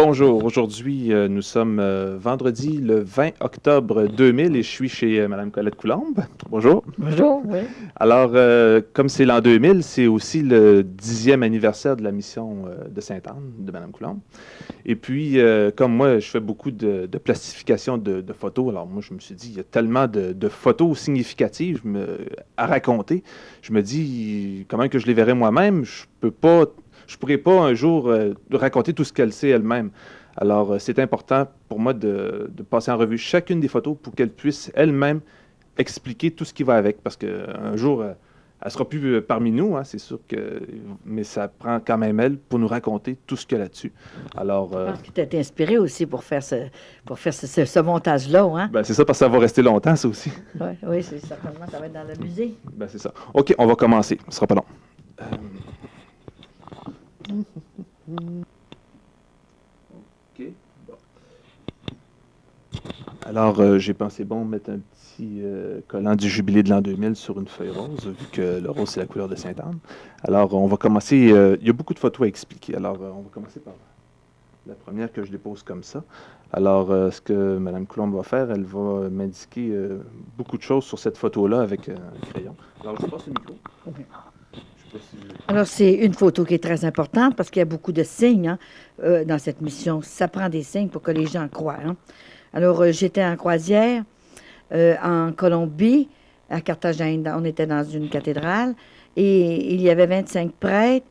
Bonjour, aujourd'hui nous sommes vendredi le 20 octobre 2000 et je suis chez Mme Colette Coulombe. Bonjour. Bonjour, oui. Alors, comme c'est l'an 2000, c'est aussi le 10e anniversaire de la mission de Sainte-Anne de Mme Coulombe. Et puis, comme moi, je fais beaucoup de plastification de photos, alors moi, je me suis dit, il y a tellement de photos significatives à raconter. Je me dis, comment que je les verrai moi-même? Je pourrais pas un jour raconter tout ce qu'elle sait elle-même. Alors, c'est important pour moi de passer en revue chacune des photos pour qu'elle puisse elle-même expliquer tout ce qui va avec. Parce qu'un jour, elle sera plus parmi nous, hein, c'est sûr que... Mais ça prend quand même elle pour nous raconter tout ce qu'il y a là-dessus. Alors... Je pense que tu as été inspiré aussi pour faire ce montage-là, hein? ben, c'est ça, parce que ça va rester longtemps, ça aussi. Oui, oui, c'est certainement, ça va être dans le musée. Ben, c'est ça. OK, on va commencer. Ce sera pas long. OK. Bon. Alors, j'ai pensé bon mettre un petit collant du jubilé de l'an 2000 sur une feuille rose, vu que le rose, c'est la couleur de Sainte-Anne. Alors, on va commencer. Il y a beaucoup de photos à expliquer. Alors, on va commencer par la première que je dépose comme ça. Alors, ce que Mme Coulombe va faire, elle va m'indiquer beaucoup de choses sur cette photo-là avec un crayon. Alors, je passe le micro. Oui. Je sais pas si... Alors, c'est une photo qui est très importante parce qu'il y a beaucoup de signes hein, dans cette mission. Ça prend des signes pour que les gens croient. Hein. Alors, j'étais en croisière en Colombie, à Carthagène. On était dans une cathédrale et il y avait 25 prêtres.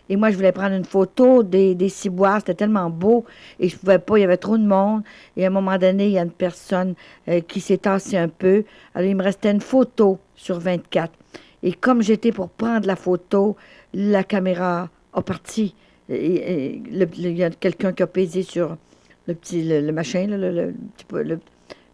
Et moi, je voulais prendre une photo des ciboires. C'était tellement beau et je ne pouvais pas. Il y avait trop de monde. Et à un moment donné, il y a une personne qui s'est tassée un peu. Alors, il me restait une photo sur 24. Et comme j'étais pour prendre la photo, la caméra a parti. Il y a quelqu'un qui a pesé sur le machin, là, le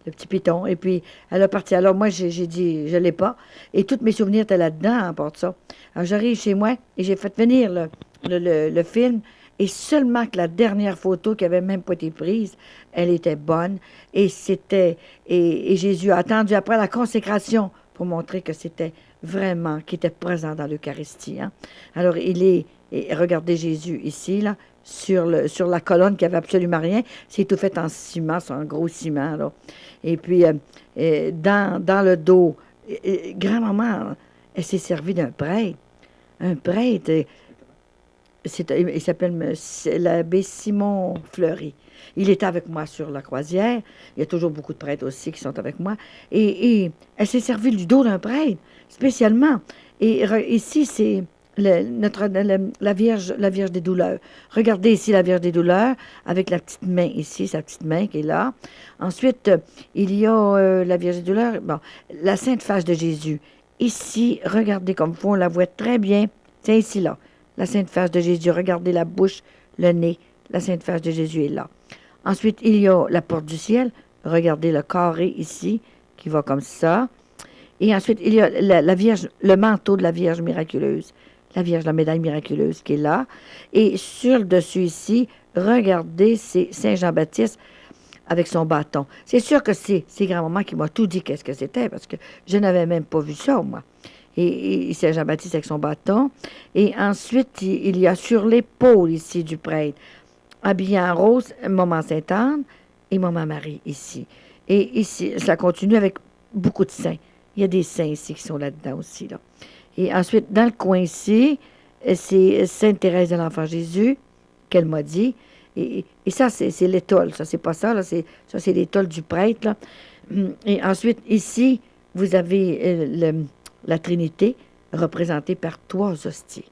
petit piton. Et puis, elle a parti. Alors, moi, j'ai dit, je ne l'ai pas. Et tous mes souvenirs étaient là-dedans, à part de ça. Alors, j'arrive chez moi et j'ai fait venir le film. Et seulement que la dernière photo qui avait même pas été prise, elle était bonne. Et Jésus a attendu après la consécration pour montrer que c'était vraiment, qui était présent dans l'Eucharistie. Hein. Alors, et regardez Jésus ici, là, sur la colonne qui avait absolument rien. C'est tout fait en ciment, c'est en gros ciment, là. Et puis, dans le dos, grand-maman, elle s'est servie d'un prêtre. Un prêtre, il s'appelle l'abbé Simon Fleury. Il était avec moi sur la croisière. Il y a toujours beaucoup de prêtres aussi qui sont avec moi. Et elle s'est servie du dos d'un prêtre, spécialement. Et ici, c'est la Vierge des douleurs. Regardez ici la Vierge des douleurs, avec la petite main ici, sa petite main qui est là. Ensuite, il y a la Vierge des douleurs, bon, la Sainte Face de Jésus. Ici, regardez comme il faut, on la voit très bien. C'est ici, là. La Sainte Face de Jésus. Regardez la bouche, le nez. La Sainte Face de Jésus est là. Ensuite, il y a la porte du ciel. Regardez le carré ici, qui va comme ça. Et ensuite, il y a la Vierge, le manteau de la Vierge miraculeuse. La Vierge, la médaille miraculeuse qui est là. Et sur le dessus ici, regardez, c'est Saint Jean-Baptiste avec son bâton. C'est sûr que c'est grand-maman qui m'a tout dit qu'est-ce que c'était, parce que je n'avais même pas vu ça, moi. Et Saint Jean-Baptiste avec son bâton. Et ensuite, il y a sur l'épaule ici du prêtre, habillé en rose, Maman Sainte-Anne et Maman Marie ici. Et ici, ça continue avec beaucoup de saints. Il y a des saints ici qui sont là-dedans aussi, là. Et ensuite, dans le coin ici, c'est Sainte Thérèse de l'Enfant Jésus, qu'elle m'a dit. Et ça, c'est l'étole. Ça, c'est pas ça, là. Ça, c'est l'étole du prêtre, là. Et ensuite, ici, vous avez la Trinité représentée par 3 hosties.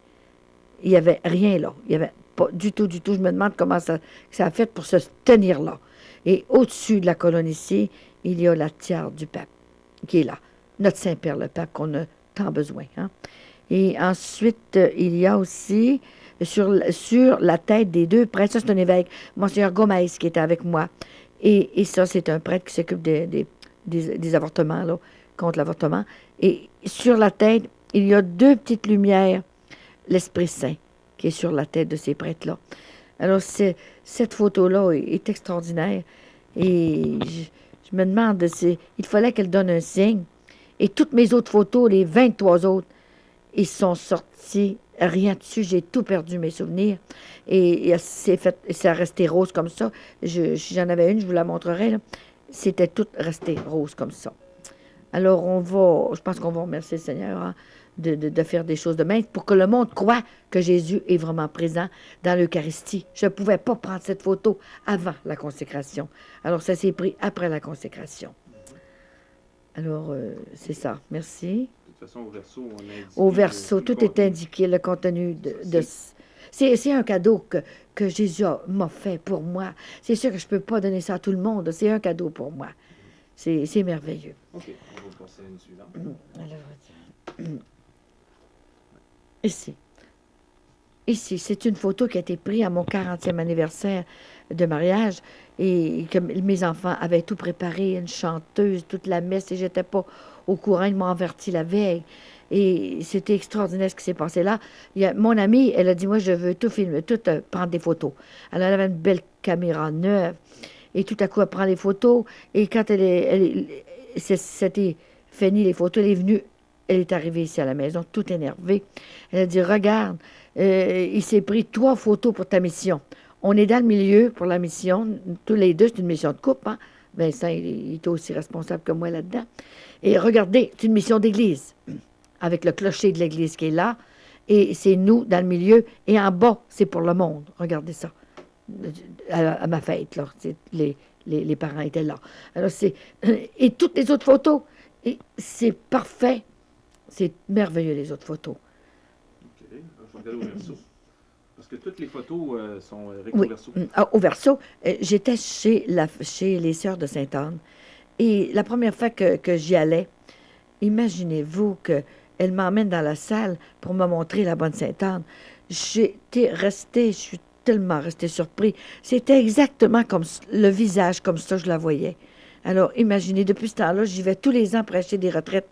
Il n'y avait rien là. Il n'y avait pas du tout, du tout. Je me demande comment ça a fait pour se tenir là. Et au-dessus de la colonne ici, il y a la tiare du pape qui est là. Notre Saint-Père le pape qu'on a tant besoin. Hein? Et ensuite, il y a aussi sur la tête des 2 prêtres, ça c'est un évêque, Monseigneur Gomez qui était avec moi. Et ça, c'est un prêtre qui s'occupe des avortements, là, contre l'avortement. Et sur la tête, il y a 2 petites lumières, l'Esprit Saint, qui est sur la tête de ces prêtres-là. Alors, cette photo-là est extraordinaire. Et je me demande, il fallait qu'elle donne un signe. Et toutes mes autres photos, les 23 autres, ils sont sortis, rien dessus, j'ai tout perdu mes souvenirs. Et ça a resté rose comme ça. Si j'en avais une, je vous la montrerai, là. C'était tout resté rose comme ça. Alors, je pense qu'on va remercier le Seigneur, hein, de faire des choses de même pour que le monde croit que Jésus est vraiment présent dans l'Eucharistie. Je ne pouvais pas prendre cette photo avant la consécration. Alors, ça s'est pris après la consécration. Alors, c'est ça. Merci. De toute façon, au verso, on a indiqué au verso, tout est indiqué, le contenu c'est un cadeau que Jésus m'a fait pour moi. C'est sûr que je ne peux pas donner ça à tout le monde. C'est un cadeau pour moi. C'est merveilleux. OK, on va passer à une suivante. Alors, ici, c'est une photo qui a été prise à mon 40e anniversaire de mariage et que mes enfants avaient tout préparé, une chanteuse, toute la messe, et j'étais pas au courant, ils m'ont averti la veille. Et c'était extraordinaire ce qui s'est passé là. Mon amie, elle a dit, moi, je veux tout filmer, tout prendre des photos. Alors, elle avait une belle caméra neuve. Et tout à coup, elle prend les photos. Et quand c'était fini les photos, elle est venue, elle est arrivée ici à la maison, toute énervée. Elle a dit, regarde, il s'est pris 3 photos pour ta mission. On est dans le milieu pour la mission. Tous les deux, c'est une mission de couple. Hein? Vincent, il est aussi responsable que moi là-dedans. Et regardez, c'est une mission d'église, avec le clocher de l'église qui est là. Et c'est nous, dans le milieu. Et en bas, c'est pour le monde. Regardez ça. À ma fête, là. Les parents étaient là. Alors, et toutes les autres photos, c'est parfait. C'est merveilleux, les autres photos. OK. Je vais regarder au verso. Parce que toutes les photos sont au verso. Au verso, j'étais chez les Sœurs de Sainte-Anne. Et la première fois que j'y allais, imaginez-vous qu'elle m'emmène dans la salle pour me montrer la bonne Sainte-Anne. Je suis tellement restée surpris. C'était exactement comme le visage, comme ça, je la voyais. Alors, imaginez, depuis ce temps-là, j'y vais tous les ans pour acheter des retraites.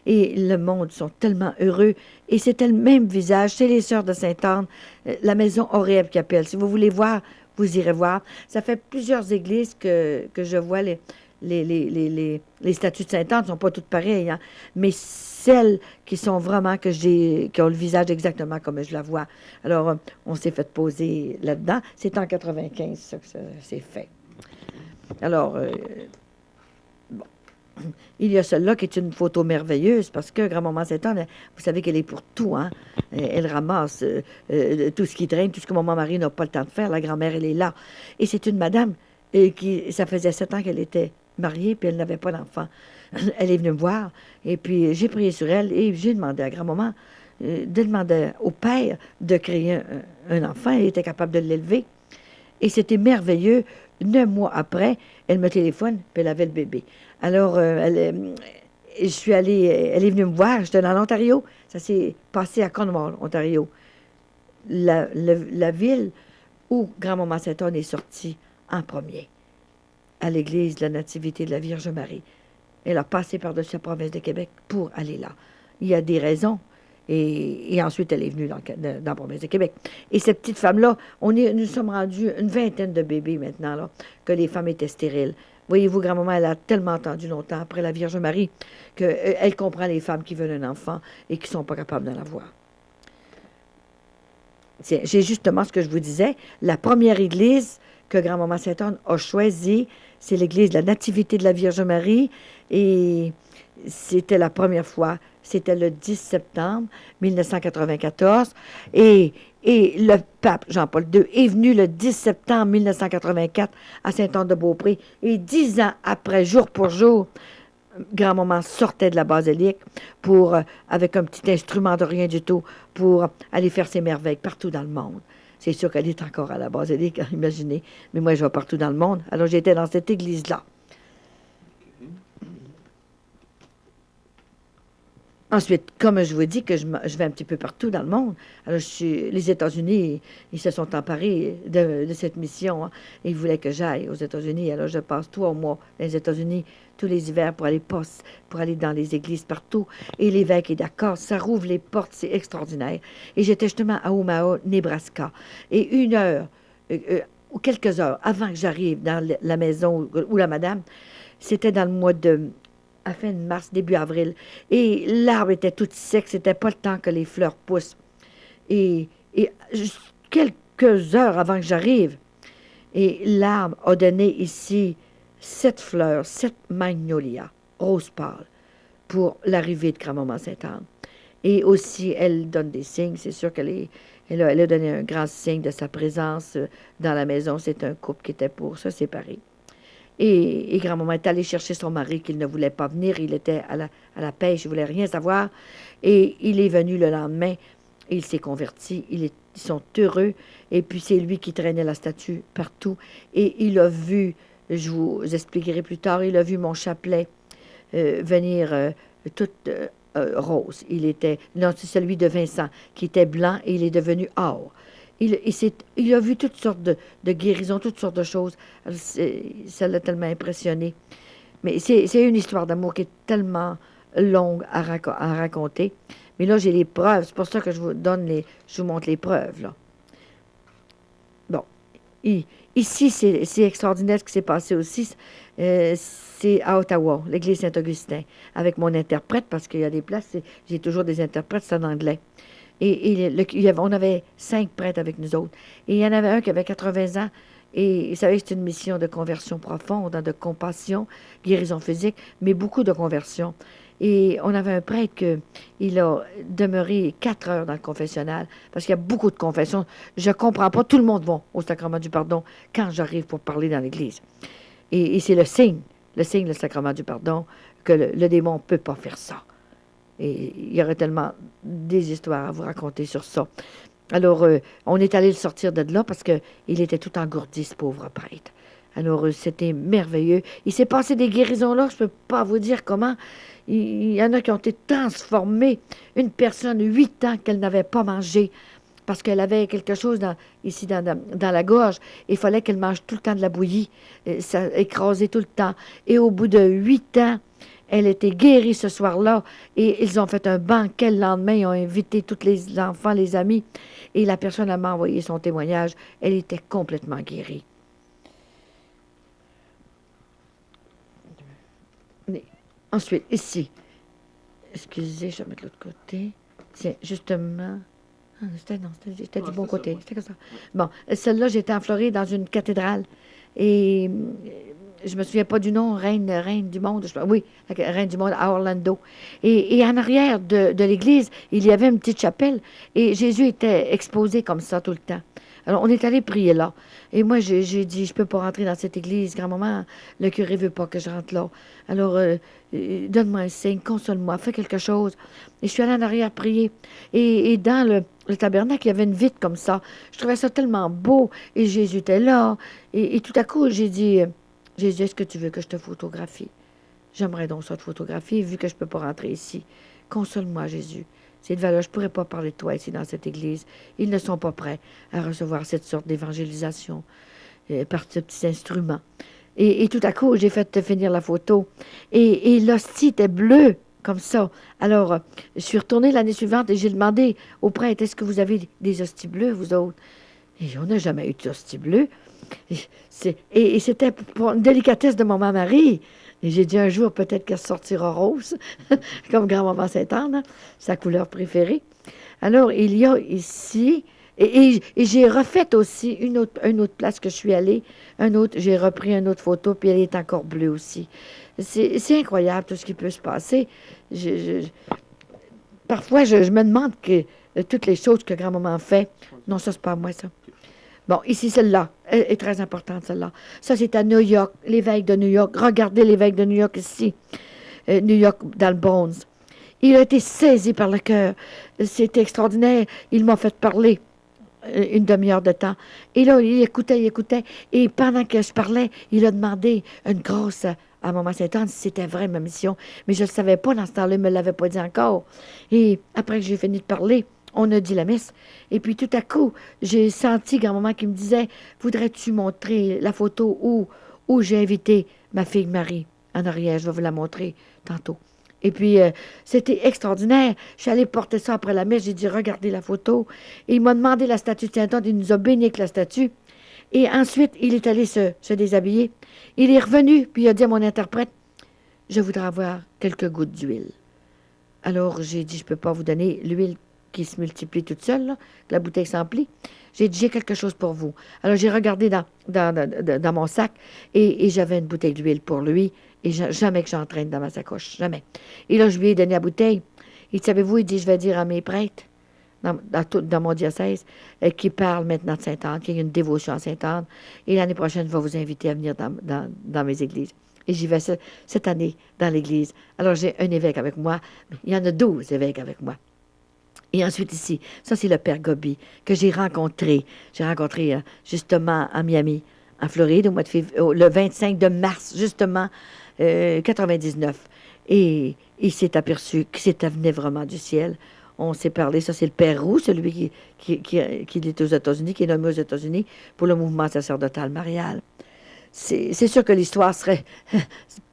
Et le monde sont tellement heureux. Et c'était le même visage. C'est les Sœurs de Sainte-Anne, la maison Auréable qui appelle. Si vous voulez voir, vous irez voir. Ça fait plusieurs églises que je vois les statues de Sainte-Anne ne sont pas toutes pareilles, hein, mais celles qui sont vraiment, qui ont le visage exactement comme je la vois. Alors, on s'est fait poser là-dedans. C'est en 95, ça, que ça s'est fait. Alors, bon. Il y a celle-là qui est une photo merveilleuse parce que grand-maman Sainte-Anne, vous savez qu'elle est pour tout, hein? Elle ramasse tout ce qui traîne, tout ce que maman Marie n'a pas le temps de faire. La grand-mère, elle est là. Et c'est une madame ça faisait 7 ans qu'elle était mariée, puis elle n'avait pas d'enfant. Elle est venue me voir, et puis j'ai prié sur elle, et j'ai demandé à grand-maman de demander au père de créer un enfant. Elle était capable de l'élever. Et c'était merveilleux. 9 mois après, elle me téléphone, puis elle avait le bébé. Alors, je suis allée, elle est venue me voir, j'étais dans l'Ontario. Ça s'est passé à Cornwall, Ontario. La ville où grand-maman Sainte-Anne est sortie en premier, à l'église de la Nativité de la Vierge Marie. Elle a passé par-dessus la province de Québec pour aller là. Il y a des raisons. Et ensuite, elle est venue dans la province de Québec. Et cette petite femme-là, nous sommes rendus une vingtaine de bébés maintenant, là, que les femmes étaient stériles. Voyez-vous, grand-maman, elle a tellement attendu longtemps après la Vierge Marie qu'elle comprend les femmes qui veulent un enfant et qui ne sont pas capables d'en avoir. J'ai justement ce que je vous disais. La première église que grand-maman Sainte-Anne a choisie, c'est l'église de la Nativité de la Vierge Marie. Et c'était la première fois. C'était le 10 septembre 1994. Et le pape Jean-Paul II est venu le 10 septembre 1984 à Sainte-Anne-de-Beaupré. Et 10 ans après, jour pour jour, grand-maman sortait de la basilique avec un petit instrument de rien du tout pour aller faire ses merveilles partout dans le monde. C'est sûr qu'elle est encore à la basilique, imaginez. Mais moi, je vais partout dans le monde. Alors, j'étais dans cette église-là. Ensuite, comme je vous dis que je vais un petit peu partout dans le monde, alors les États-Unis, ils se sont emparés de cette mission. Hein. Ils voulaient que j'aille aux États-Unis. Alors, je passe 3 mois dans les États-Unis tous les hivers pour aller dans les églises partout. Et l'évêque est d'accord, ça rouvre les portes, c'est extraordinaire. Et j'étais justement à Omaha, Nebraska. Et 1 heure, ou quelques heures avant que j'arrive dans la maison où la madame, c'était dans le mois de à fin de mars, début avril. Et l'arbre était tout sec, c'était pas le temps que les fleurs poussent. Et juste quelques heures avant que j'arrive, et l'arbre a donné ici 7 fleurs, 7 magnolias, rose pâle, pour l'arrivée de Grand-Maman Sainte-Anne. Et aussi, elle donne des signes. C'est sûr elle a donné un grand signe de sa présence dans la maison. C'est un couple qui était pour se séparer. Et grand-maman est allée chercher son mari qu'il ne voulait pas venir. Il était à la pêche, il ne voulait rien savoir. Et il est venu le lendemain. Il s'est converti. Ils sont heureux. Et puis, c'est lui qui traînait la statue partout. Et il a vu, je vous expliquerai plus tard, il a vu mon chapelet venir tout rose. Non, c'est celui de Vincent, qui était blanc et il est devenu or. Il a vu toutes sortes de guérisons, toutes sortes de choses. Ça l'a tellement impressionné. Mais c'est une histoire d'amour qui est tellement longue à raconter. Mais là, j'ai les preuves. C'est pour ça que je vous montre les preuves, là. Bon. Ici, c'est extraordinaire ce qui s'est passé aussi. C'est à Ottawa, l'église Saint-Augustin, avec mon interprète, parce qu'il y a des places, j'ai toujours des interprètes, c'est en anglais. On avait 5 prêtres avec nous autres. Et il y en avait un qui avait 80 ans. Et vous savez, c'est une mission de conversion profonde, de compassion, guérison physique, mais beaucoup de conversion. Et on avait un prêtre il a demeuré 4 heures dans le confessionnal, parce qu'il y a beaucoup de confessions. Je ne comprends pas, tout le monde va au sacrement du pardon quand j'arrive pour parler dans l'église. Et c'est le signe, le sacrement du pardon, que le démon ne peut pas faire ça. Et il y aurait tellement des histoires à vous raconter sur ça. Alors, on est allé le sortir de là parce qu'il était tout engourdi, ce pauvre prêtre. Alors, c'était merveilleux. Il s'est passé des guérisons là, je ne peux pas vous dire comment. Il y en a qui ont été transformés. Une personne, 8 ans, qu'elle n'avait pas mangé parce qu'elle avait quelque chose ici dans la gorge. Il fallait qu'elle mange tout le temps de la bouillie. Ça écrasait tout le temps. Et au bout de 8 ans, elle était guérie ce soir-là et ils ont fait un banquet le lendemain. Ils ont invité tous les enfants, les amis. Et la personne m'a envoyé son témoignage. Elle était complètement guérie. Ensuite, ici. Excusez, je vais mettre l'autre côté. Tiens, justement. C'était du bon côté. C'était comme ça. Bon, celle-là, j'étais en Floride dans une cathédrale. Et je me souviens pas du nom, Reine du Monde. Oui, Reine du Monde à Orlando. Et en arrière de l'église, il y avait une petite chapelle. Et Jésus était exposé comme ça tout le temps. Alors, on est allé prier là. Et moi, j'ai dit, je peux pas rentrer dans cette église. Grand-maman, le curé veut pas que je rentre là. Alors, donne-moi un signe, console-moi, fais quelque chose. Et je suis allée en arrière prier. Et dans le tabernacle, il y avait une vitre comme ça. Je trouvais ça tellement beau. Et Jésus était là. Et tout à coup, j'ai dit, Jésus, est-ce que tu veux que je te photographie? J'aimerais donc ça te photographier, vu que je peux pas rentrer ici. Console-moi, Jésus. Cette valeur, je ne pourrais pas parler de toi ici dans cette église. Ils ne sont pas prêts à recevoir cette sorte d'évangélisation par ce petit instrument. Et tout à coup, j'ai fait finir la photo. Et l'hostie était bleue, comme ça. Alors, je suis retournée l'année suivante et j'ai demandé au prêtre, est-ce que vous avez des hosties bleues, vous autres? Et on n'a jamais eu d'hostie bleue. Et c'était pour une délicatesse de maman Marie. Et j'ai dit un jour, peut-être qu'elle sortira rose, comme grand-maman Sainte-Anne, hein, sa couleur préférée. Alors, il y a ici, et j'ai refait aussi une autre place que je suis allée, j'ai repris une autre photo, puis elle est encore bleue aussi. C'est incroyable tout ce qui peut se passer. Parfois, je me demande que toutes les choses que grand-maman fait, non, ça, c'est pas moi, ça. Bon, ici, celle-là, elle est très importante, celle-là. Ça, c'est à New York, l'évêque de New York. Regardez l'évêque de New York ici, New York, dans le Bronze. Il a été saisi par le cœur. C'était extraordinaire. Il m'a fait parler une demi-heure de temps. Et là, il écoutait. Et pendant que je parlais, il a demandé une grosse à Maman Sainte-Anne si c'était vrai ma mission. Mais je ne le savais pas dans ce temps-là, il ne me l'avait pas dit encore. Et après que j'ai fini de parler, on a dit la messe. Et puis tout à coup, j'ai senti grand-maman qui me disait, voudrais-tu montrer la photo où j'ai invité ma fille Marie en arrière? Je vais vous la montrer tantôt. Et puis, c'était extraordinaire. Je suis allée porter ça après la messe. J'ai dit, regardez la photo. Et il m'a demandé la statue de Saint-Anne. Il nous a béni avec la statue. Et ensuite, il est allé se déshabiller. Il est revenu, puis il a dit à mon interprète, je voudrais avoir quelques gouttes d'huile. Alors, j'ai dit, je ne peux pas vous donner l'huile qui se multiplie toute seule, là, que la bouteille s'emplit. J'ai dit, j'ai quelque chose pour vous. Alors, j'ai regardé dans mon sac et j'avais une bouteille d'huile pour lui. Et jamais que j'entraîne dans ma sacoche, jamais. Et là, je lui ai donné la bouteille. Il dit, savez-vous, il dit, je vais dire à mes prêtres dans mon diocèse qui parlent maintenant de Sainte-Anne, qu'il y a une dévotion à Sainte-Anne. Et l'année prochaine, je vais vous inviter à venir dans mes églises. Et j'y vais cette année dans l'église. Alors, j'ai un évêque avec moi. Il y en a 12 évêques avec moi. Et ensuite ici, ça c'est le père Gobi que j'ai rencontré. J'ai rencontré justement à Miami, en Floride, au mois de le 25 de mars, justement, 99. Et il s'est aperçu que c'était venait vraiment du ciel. On s'est parlé, ça c'est le père Roux, celui qui est aux États-Unis, qui est nommé aux États-Unis pour le mouvement sacerdotal marial. C'est sûr que l'histoire serait...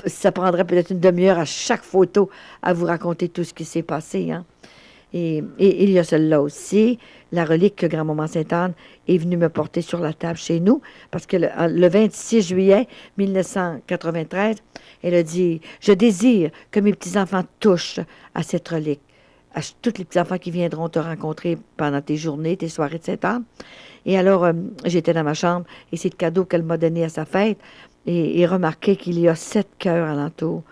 ça prendrait peut-être une demi-heure à chaque photo à vous raconter tout ce qui s'est passé, hein. Et il y a celle-là aussi, la relique que Grand-Maman Sainte-Anne est venue me porter sur la table chez nous, parce que le 26 juillet 1993, elle a dit, « Je désire que mes petits-enfants touchent à cette relique, à tous les petits-enfants qui viendront te rencontrer pendant tes journées, tes soirées de Sainte-Anne. » Et alors, j'étais dans ma chambre, et c'est le cadeau qu'elle m'a donné à sa fête, et remarquez qu'il y a 7 cœurs alentour.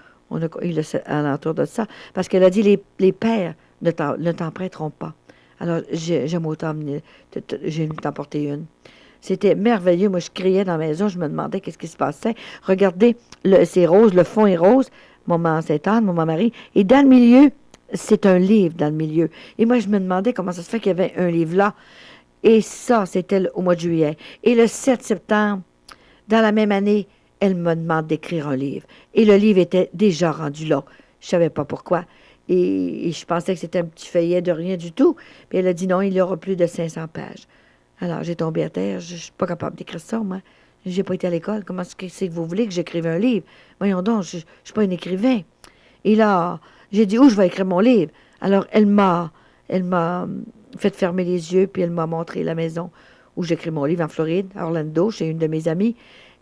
Alentour de ça, parce qu'elle a dit, les pères ne t'en prêteront pas. Alors, j'aime autant j'ai venu t'emporter une. C'était merveilleux. Moi, je criais dans la maison, je me demandais qu'est-ce qui se passait. Regardez, c'est rose, le fond est rose, Maman Sainte-Anne, Maman Marie. Et dans le milieu, c'est un livre dans le milieu. Et moi, je me demandais comment ça se fait qu'il y avait un livre là. Et ça, c'était au mois de juillet. Et le 7 septembre, dans la même année, elle me demande d'écrire un livre. Et le livre était déjà rendu là. Je ne savais pas pourquoi. Et je pensais que c'était un petit feuillet de rien du tout. Puis elle a dit non, il y aura plus de 500 pages. Alors, j'ai tombé à terre. Je ne suis pas capable d'écrire ça, moi. Je n'ai pas été à l'école. Comment c'est que vous voulez que j'écrive un livre? Voyons donc, je ne suis pas un écrivain. Et là, j'ai dit, où je vais écrire mon livre? Alors, elle m'a fait fermer les yeux, puis elle m'a montré la maison où j'écris mon livre en Floride, à Orlando, chez une de mes amies.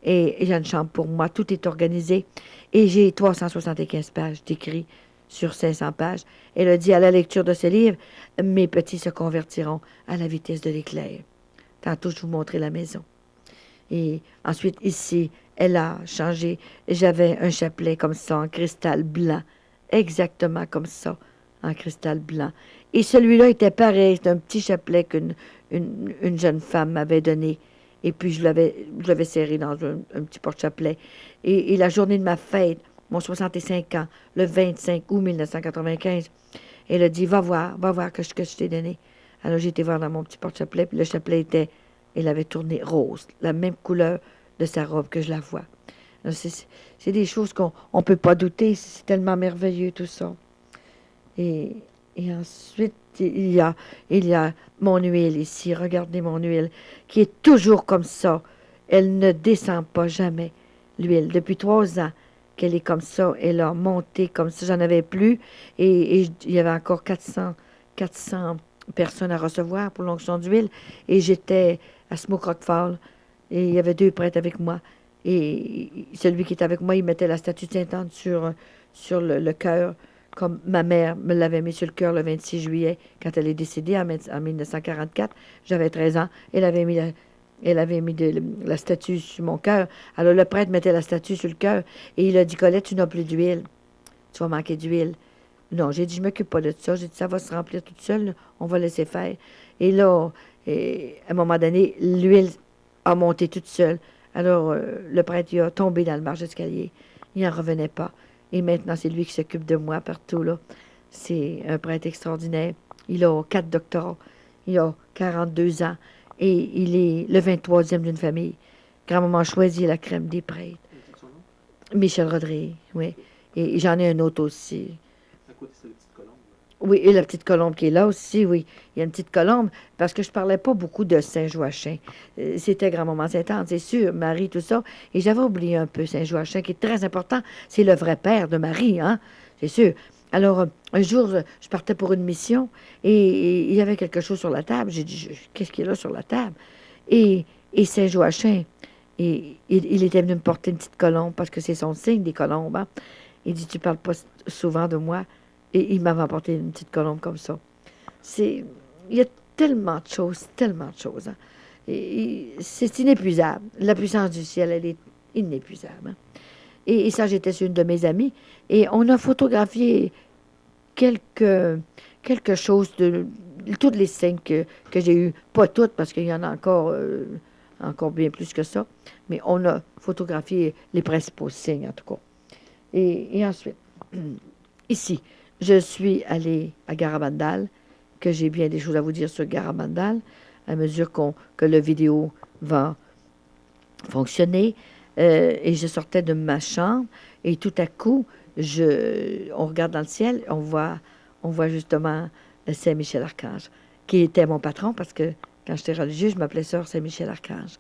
Et j'ai une chambre pour moi. Tout est organisé. Et j'ai 375 pages d'écrit sur 500 pages. Elle a dit, à la lecture de ce livre, mes petits se convertiront à la vitesse de l'éclair. Tantôt, je vous montrer la maison. Et ensuite, ici, elle a changé. J'avais un chapelet comme ça, en cristal blanc. Exactement comme ça, en cristal blanc. Et celui-là était pareil. C'est un petit chapelet qu'une jeune femme m'avait donné. Et puis, je l'avais serré dans un petit porte-chapelet. Et la journée de ma fête, mon 65 ans, le 25 août 1995, elle a dit, va voir que je t'ai donné. Alors, j'ai été voir dans mon petit porte-chapelet, puis le chapelet elle avait tourné rose, la même couleur de sa robe que je la vois. C'est des choses qu'on ne peut pas douter, c'est tellement merveilleux tout ça. Et ensuite, il y a mon huile ici, regardez mon huile, qui est toujours comme ça. Elle ne descend pas jamais, l'huile. Depuis 3 ans qu'elle est comme ça, elle a monté comme ça, j'en avais plus, et il y avait encore 400 personnes à recevoir pour l'onction d'huile, et j'étais à Smoke Rock Fall, et il y avait 2 prêtres avec moi, et celui qui était avec moi, il mettait la statue de Sainte-Anne sur le cœur, comme ma mère me l'avait mis sur le cœur le 26 juillet, quand elle est décédée en 1944, j'avais 13 ans, elle avait mis la statue sur mon cœur. Alors le prêtre mettait la statue sur le cœur, et il a dit, Colette, tu n'as plus d'huile, tu vas manquer d'huile. Non, j'ai dit, je ne m'occupe pas de ça. J'ai dit, ça va se remplir toute seule, on va laisser faire. Et là, à un moment donné, l'huile a monté toute seule. Alors, le prêtre, il a tombé dans le marche d'escalier. Il n'en revenait pas. Et maintenant, c'est lui qui s'occupe de moi partout, là. C'est un prêtre extraordinaire. Il a 4 doctorats. Il a 42 ans. Et il est le 23e d'une famille. Grand-maman choisit la crème des prêtres. Michel Rodrigue, oui. Et j'en ai un autre aussi. Côté, c'est la petite colombe. Oui, et la petite colombe qui est là aussi, oui. Il y a une petite colombe, parce que je parlais pas beaucoup de Saint-Joachim. C'était Grand-Maman Sainte-Anne, c'est sûr, Marie, tout ça. Et j'avais oublié un peu Saint-Joachim, qui est très important. C'est le vrai père de Marie, hein, c'est sûr. Alors, un jour, je partais pour une mission, et il y avait quelque chose sur la table. J'ai dit, qu'est-ce qu'il y a là sur la table? Et Saint-Joachim, il était venu me porter une petite colombe, parce que c'est son signe, des colombes, hein? Il dit, tu parles pas souvent de moi. Et il m'avait apporté une petite colombe comme ça. Il y a tellement de choses, tellement de choses. Hein. C'est inépuisable. La puissance du ciel, elle est inépuisable. Hein. Et ça, j'étais sur une de mes amies. Et on a photographié quelque chose de toutes les signes que j'ai eues. Pas toutes, parce qu'il y en a encore bien plus que ça. Mais on a photographié les principaux signes, en tout cas. Et ensuite, ici, je suis allée à Garabandal, que j'ai bien des choses à vous dire sur Garabandal, à mesure que la vidéo va fonctionner. Et je sortais de ma chambre, et tout à coup, on regarde dans le ciel, on voit justement Saint-Michel-Archange, qui était mon patron, parce que quand j'étais religieuse, je m'appelais Sœur Saint-Michel-Archange.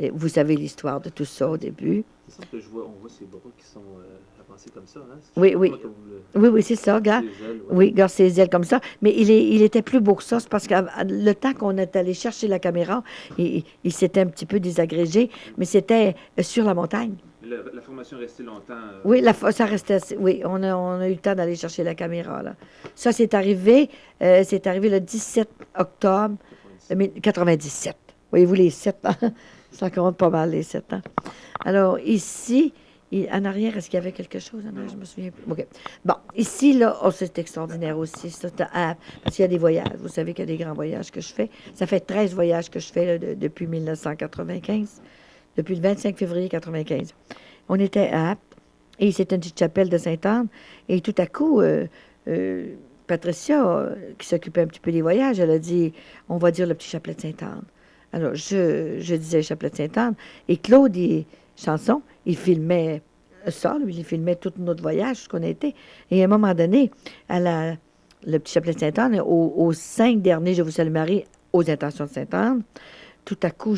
Et vous savez l'histoire de tout ça au début. C'est ça que on voit ces bras qui sont avancés comme ça. Hein? Oui, oui. Oui, c'est ça, regarde. Oui, regarde ses ailes comme ça. Mais il était plus beau que ça. C'est parce que le temps qu'on est allé chercher la caméra, il s'était un petit peu désagrégé, mais c'était sur la montagne. La formation restait longtemps. Oui, ça restait. Oui, on a eu le temps d'aller chercher la caméra, là. Ça, c'est arrivé le 17 octobre 97. Voyez-vous les 7 ans? Ça compte pas mal, les 7 ans. Alors, ici, en arrière, est-ce qu'il y avait quelque chose en arrière? Je me souviens plus. OK. Bon, ici, là, c'est extraordinaire aussi. Ça, parce qu'il y a des voyages. Vous savez qu'il y a des grands voyages que je fais. Ça fait 13 voyages que je fais là, depuis 1995, depuis le 25 février 1995. On était à Apt, et c'était une petite chapelle de Sainte-Anne. Et tout à coup, Patricia, qui s'occupait un petit peu des voyages, elle a dit, on va dire le petit chapelet de Sainte-Anne. Alors, je disais chapelet de Sainte-Anne. Et Claude, Chanson, il filmait ça, lui, il filmait tout notre voyage, ce qu'on a été. Et à un moment donné, le petit chapelet de Sainte-Anne, aux 5 derniers, je vous salue Marie, aux intentions de Sainte-Anne, tout à coup,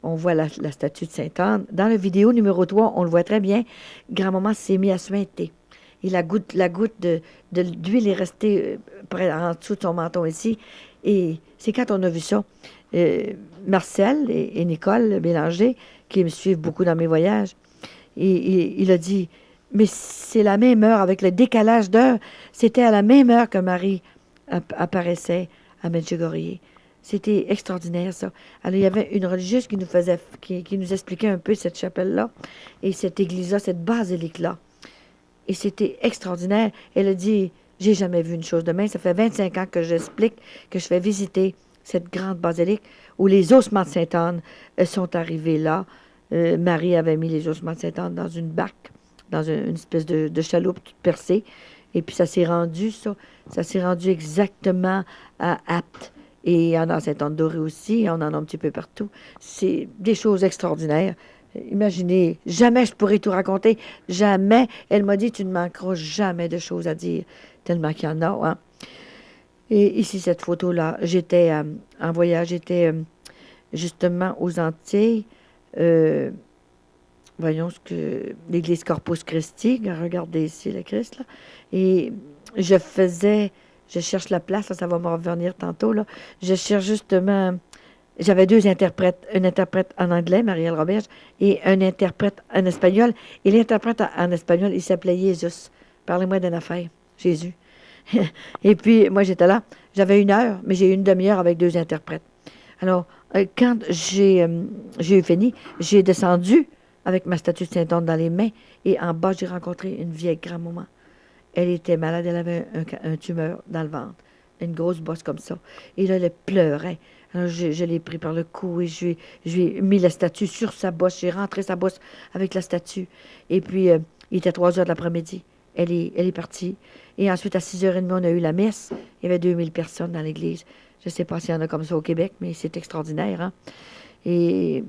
on voit la statue de Sainte-Anne. Dans la vidéo numéro 3, on le voit très bien, grand-maman s'est mis à suinter. Et la goutte d'huile est restée en dessous de son menton ici. Et c'est quand on a vu ça, Marcel et Nicole Bélanger, qui me suivent beaucoup dans mes voyages, et il a dit, mais c'est la même heure, avec le décalage d'heure, c'était à la même heure que Marie apparaissait à Medjugorje. C'était extraordinaire, ça. Alors, il y avait une religieuse qui nous expliquait un peu cette chapelle-là, et cette église-là, cette basilique-là. Et c'était extraordinaire. Elle a dit, j'ai jamais vu une chose de même. Ça fait 25 ans que j'explique, que je fais visiter cette grande basilique où les ossements de Sainte-Anne sont arrivés là. Marie avait mis les ossements de Sainte-Anne dans une barque, dans une espèce de chaloupe toute percée. Et puis ça s'est rendu exactement à Apt. Et il y en a à Sainte-Anne-d'Orée aussi, on en a un petit peu partout. C'est des choses extraordinaires. Imaginez, jamais je pourrais tout raconter, jamais. Elle m'a dit, tu ne manqueras jamais de choses à dire, tellement qu'il y en a. Hein. Et ici, cette photo-là, j'étais en voyage, j'étais justement aux Antilles, voyons l'église Corpus Christi, regardez ici le Christ, là. Et je cherche la place, là, ça va me revenir tantôt, là. Je cherche justement... J'avais 2 interprètes, un interprète en anglais, Marielle Roberge, et un interprète en espagnol. Et l'interprète en espagnol, il s'appelait Jésus. Parlez-moi d'une affaire, Jésus. Et puis, moi, j'étais là. J'avais 1 heure, mais j'ai eu une demi-heure avec 2 interprètes. Alors, quand j'ai eu fini, j'ai descendu avec ma statue de Sainte-Anne dans les mains. Et en bas, j'ai rencontré une vieille grand-maman. Elle était malade, elle avait un tumeur dans le ventre. Une grosse bosse comme ça. Et là, elle pleurait. Alors, je l'ai pris par le cou et je lui ai mis la statue sur sa bosse. J'ai rentré sa bosse avec la statue. Et puis, il était 3 heures de l'après-midi. Elle est partie. Et ensuite, à 6h30, on a eu la messe. Il y avait 2000 personnes dans l'église. Je ne sais pas s'il y en a comme ça au Québec, mais c'est extraordinaire. Hein? Et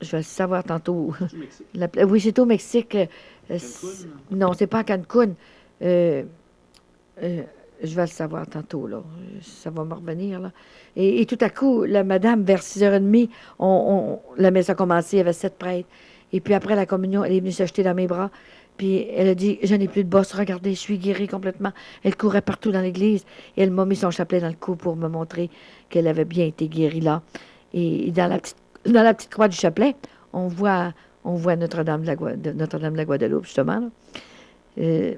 je vais le savoir tantôt. Oui, c'est au Mexique. Non, c'est pas à Cancun. Je vais le savoir tantôt, là. Ça va me revenir, là. Et tout à coup, la madame, vers 6h30, la messe a commencé, il y avait 7 prêtres. Et puis après la communion, elle est venue se jeter dans mes bras. Puis elle a dit, je n'ai plus de bosse, regardez, je suis guérie complètement. Elle courait partout dans l'église. Et elle m'a mis son chapelet dans le cou pour me montrer qu'elle avait bien été guérie là. Et dans la petite croix du chapelet, on voit Notre-Dame de la Guadeloupe, justement, là. Euh,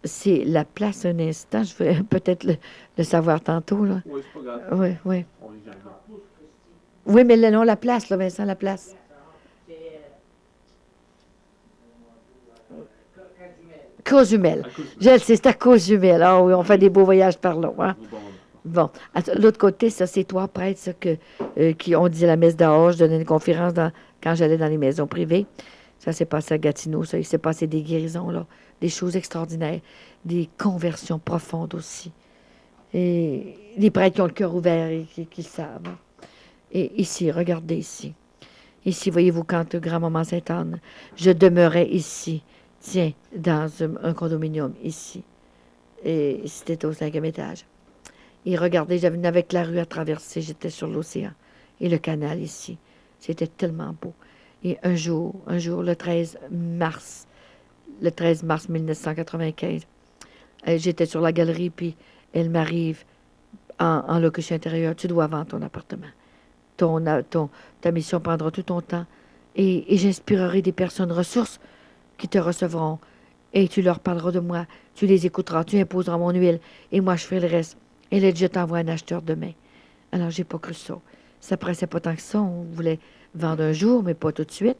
c'est la place un instant. Je vais peut-être le savoir tantôt, là. Oui, c'est pas grave. Oui, oui. On y vient. Oui, mais le nom, la place, là, Vincent, la place. Cozumel. À cause Je le sais, c'est à Cozumel. Ah oui, on fait des beaux voyages par là, hein? du bon. Bon. L'autre côté, ça, c'est trois prêtres ça, qui ont dit la messe dehors. Je donnais une conférence quand j'allais dans les maisons privées. Ça s'est passé à Gatineau, ça. Il s'est passé des guérisons, là. Des choses extraordinaires. Des conversions profondes aussi. Et des prêtres qui ont le cœur ouvert et qui savent. Et ici, regardez ici. Ici, voyez-vous, quand grand-maman Sainte-Anne, je demeurais ici, tiens, dans un condominium, ici. Et c'était au 5e étage. Et regardez, j'avais avec la rue à traverser, j'étais sur l'océan. Et le canal ici. C'était tellement beau. Et un jour, le 13 mars 1995, j'étais sur la galerie, puis elle m'arrive en locution intérieure, tu dois vendre ton appartement. Ta mission prendra tout ton temps. Et j'inspirerai des personnes ressources qui te recevront. Et tu leur parleras de moi. Tu les écouteras. Tu imposeras mon huile. Et moi, je ferai le reste. Elle a dit, je t'envoie un acheteur demain. Alors, j'ai pas cru ça. Ça pressait pas tant que ça. On voulait vendre un jour, mais pas tout de suite.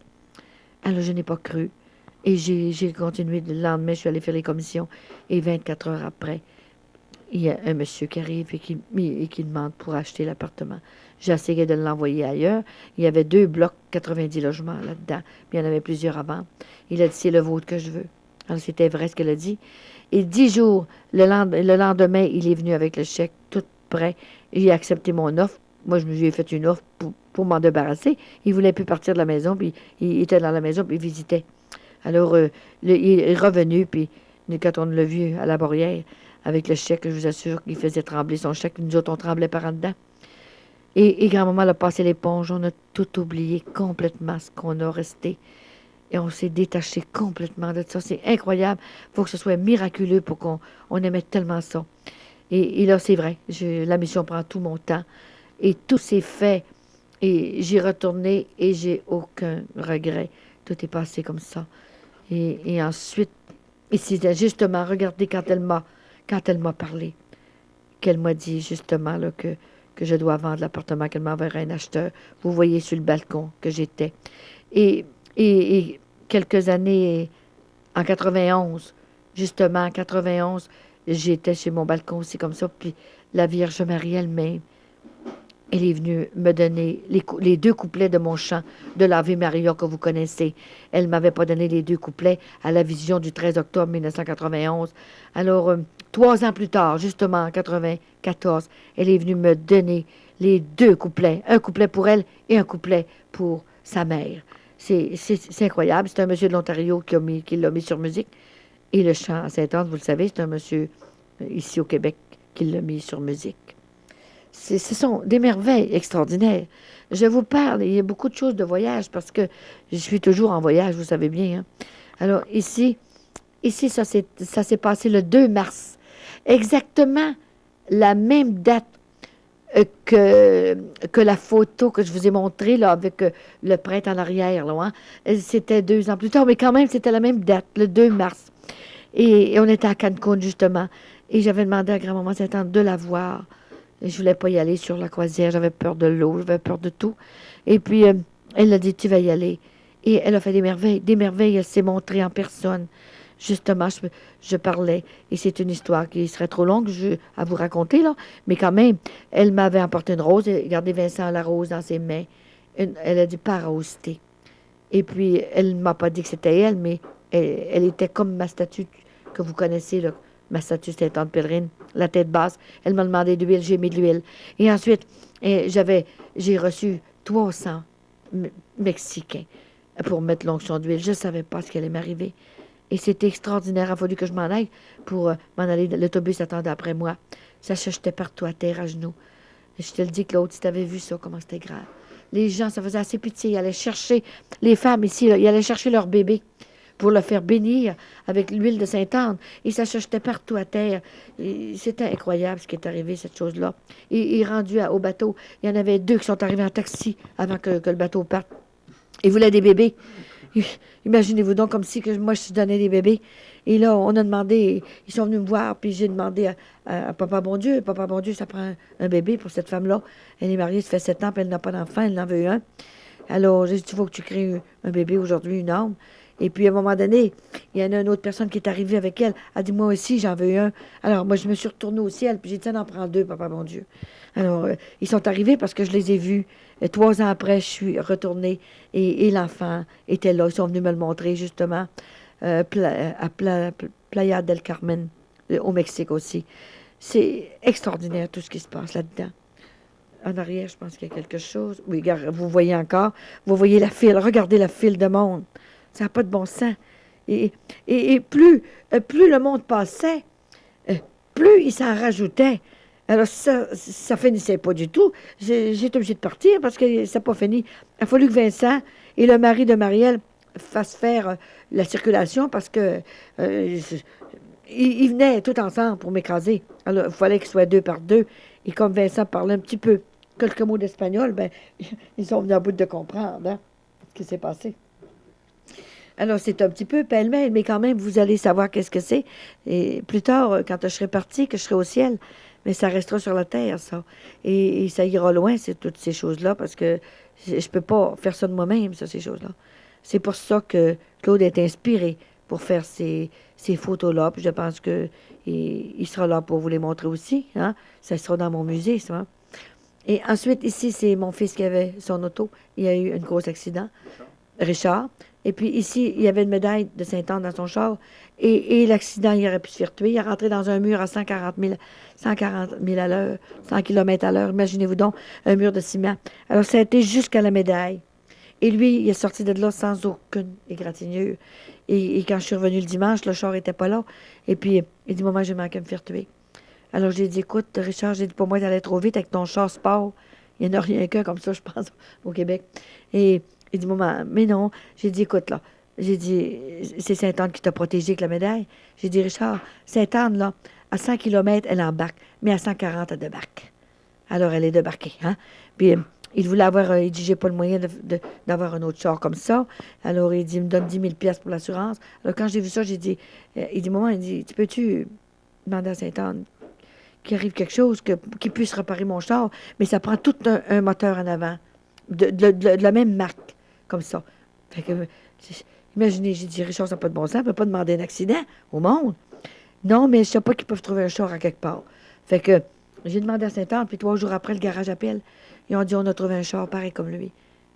Alors, je n'ai pas cru. Et j'ai continué. Le lendemain, je suis allée faire les commissions. Et 24 heures après, il y a un monsieur qui arrive et qui demande pour acheter l'appartement. J'ai essayé de l'envoyer ailleurs. Il y avait 2 blocs, 90 logements là-dedans. Puis il y en avait plusieurs avant. Il a dit, c'est le vôtre que je veux. Alors, c'était vrai ce qu'elle a dit. Et 10 jours, le lendemain, il est venu avec le chèque, tout prêt. Il a accepté mon offre. Moi, je lui ai fait une offre pour m'en débarrasser. Il voulait plus partir de la maison, puis il était dans la maison, puis il visitait. Alors, il est revenu, puis quand on l'a vu à la barrière, avec le chèque, je vous assure qu'il faisait trembler son chèque. Nous autres, on tremblait par en dedans. Et grand-maman a passé l'éponge. On a tout oublié complètement ce qu'on a resté. Et on s'est détaché complètement de ça. C'est incroyable. Il faut que ce soit miraculeux pour qu'on aimait tellement ça. Et là, c'est vrai. La mission prend tout mon temps. Et tout s'est fait. Et j'y retourné et j'ai aucun regret. Tout est passé comme ça. Et ensuite, et c'est justement, regardez quand elle m'a parlé, qu'elle m'a dit justement là, que je dois vendre l'appartement, qu'elle m'enverrait un acheteur. Vous voyez sur le balcon que j'étais. Et quelques années, en 91, justement, en 91, j'étais chez mon balcon aussi comme ça, puis la Vierge Marie elle-même, elle est venue me donner les 2 couplets de mon chant de l'Ave Maria que vous connaissez. Elle ne m'avait pas donné les 2 couplets à la vision du 13 octobre 1991. Alors, 3 ans plus tard, justement en 94, elle est venue me donner les 2 couplets. Un couplet pour elle et un couplet pour sa mère. C'est incroyable. C'est un monsieur de l'Ontario qui l'a mis sur musique. Et le chant à Sainte-Anne, vous le savez, c'est un monsieur ici au Québec qui l'a mis sur musique. Ce sont des merveilles extraordinaires. Je vous parle, il y a beaucoup de choses de voyage parce que je suis toujours en voyage, vous savez bien. Hein? Alors ici ça s'est passé le 2 mars. Exactement la même date que la photo que je vous ai montrée là, avec le prêtre en arrière. Là, hein? C'était 2 ans plus tard, mais quand même, c'était la même date, le 2 mars. Et on était à Cancun, justement. Et j'avais demandé à grand-maman Sainte-Anne de la voir. Et je voulais pas y aller sur la croisière. J'avais peur de l'eau, j'avais peur de tout. Et puis, elle a dit, tu vas y aller. Et elle a fait des merveilles. Des merveilles, elle s'est montrée en personne. Justement, je parlais. Et c'est une histoire qui serait trop longue à vous raconter, là. Mais quand même, elle m'avait emporté une rose. Et regardez Vincent la rose dans ses mains. Elle a dit, parosité. Et puis, elle ne m'a pas dit que c'était elle, mais elle était comme ma statue que vous connaissez, là. Ma statue, c'était Tante Pèlerine, la tête basse. Elle m'a demandé de l'huile, j'ai mis de l'huile. Et ensuite, j'ai reçu 300 Mexicains pour mettre l'onction d'huile. Je ne savais pas ce qui allait m'arriver. Et c'était extraordinaire. Il a fallu que je m'en aille pour m'en aller. L'autobus attendait après moi. Ça se jetait partout à terre, à genoux. Et je te le dis, Claude, si tu avais vu ça, comment c'était grave. Les gens, ça faisait assez pitié. Ils allaient chercher, les femmes ici, là, ils allaient chercher leur bébé pour le faire bénir avec l'huile de Sainte-Anne. Et ça se jetait partout à terre. C'était incroyable ce qui est arrivé, cette chose-là. Et rendu au bateau, il y en avait 2 qui sont arrivés en taxi avant que le bateau parte. Ils voulaient des bébés. Imaginez-vous donc comme si que moi, je donnais des bébés. Et là, on a demandé, ils sont venus me voir, puis j'ai demandé à Papa Bon Dieu. Papa Bon Dieu, ça prend un bébé pour cette femme-là. Elle est mariée, ça fait 7 ans, puis elle n'a pas d'enfant, elle en veut un. Alors, j'ai dit, il faut que tu crées un bébé aujourd'hui, une âme. Et puis, à un moment donné, il y en a une autre personne qui est arrivée avec elle. Elle dit, moi aussi, j'en veux un. Alors, moi, je me suis retournée au ciel, puis j'ai dit, ça en prend 2, Papa Bon Dieu. Alors, ils sont arrivés parce que je les ai vus. Et 3 ans après, je suis retournée et l'enfant était là. Ils sont venus me le montrer, justement, Playa del Carmen, au Mexique aussi. C'est extraordinaire, tout ce qui se passe là-dedans. En arrière, je pense qu'il y a quelque chose. Oui, regarde, vous voyez encore. Vous voyez la file. Regardez la file de monde. Ça n'a pas de bon sens. Et plus le monde passait, plus il s'en rajoutait. Alors, ça finissait pas du tout. J'ai été obligée de partir parce que ça n'a pas fini. Il a fallu que Vincent et le mari de Marielle fassent faire la circulation parce que ils venaient tout ensemble pour m'écraser. Alors, il fallait qu'ils soient 2 par 2. Et comme Vincent parlait un petit peu quelques mots d'espagnol, ben, ils sont venus à bout de comprendre ce qui s'est passé. Alors, c'est un petit peu pêle-mêle, mais quand même, vous allez savoir qu'est-ce que c'est. Et plus tard, quand je serai partie, que je serai au ciel, mais ça restera sur la terre, ça. Et ça ira loin, c'est toutes ces choses-là, parce que je ne peux pas faire ça de moi-même, ça, ces choses-là. C'est pour ça que Claude est inspiré pour faire ces photos-là. Puis je pense que il sera là pour vous les montrer aussi. Hein? Ça sera dans mon musée, ça. Hein? Et ensuite, ici, c'est mon fils qui avait son auto. Il a eu un gros accident. Richard. Et puis ici, il y avait une médaille de Sainte-Anne dans son char. Et l'accident, il aurait pu se faire tuer. Il est rentré dans un mur à 140 000 à l'heure, 100 km à l'heure. Imaginez-vous donc, un mur de ciment. Alors, ça a été jusqu'à la médaille. Et lui, il est sorti de là sans aucune égratignure. Et quand je suis revenue le dimanche, le char n'était pas là. Et puis, il dit, maman, j'ai manqué à me faire tuer. Alors, j'ai dit, écoute, Richard, j'ai dit, pour moi, t'allais trop vite avec ton char sport. Il n'y en a rien qu'un comme ça, je pense, au Québec. Et il dit, maman, mais non. J'ai dit, écoute, là. J'ai dit, c'est Sainte-Anne qui t'a protégé avec la médaille. J'ai dit, Richard, Sainte-Anne, là, à 100 km, elle embarque, mais à 140, elle débarque. Alors, elle est débarquée, hein. Puis, il voulait avoir, il dit, j'ai pas le moyen d'avoir un autre char comme ça. Alors, il dit, il me donne 10 000 piastres pour l'assurance. Alors, quand j'ai vu ça, j'ai dit, il dit, maman, il dit, tu peux-tu demander à Sainte-Anne qu'il arrive quelque chose, qu'il puisse réparer mon char, mais ça prend tout un moteur en avant, de la même marque, comme ça. Fait que, imaginez, j'ai dit, Richard, ça n'a pas de bon sens, on ne peut pas demander un accident au monde. Non, mais je ne sais pas qu'ils peuvent trouver un char à quelque part. Fait que, j'ai demandé à Sainte-Anne, puis 3 jours après, le garage appelle. Ils ont dit, on a trouvé un char pareil comme lui,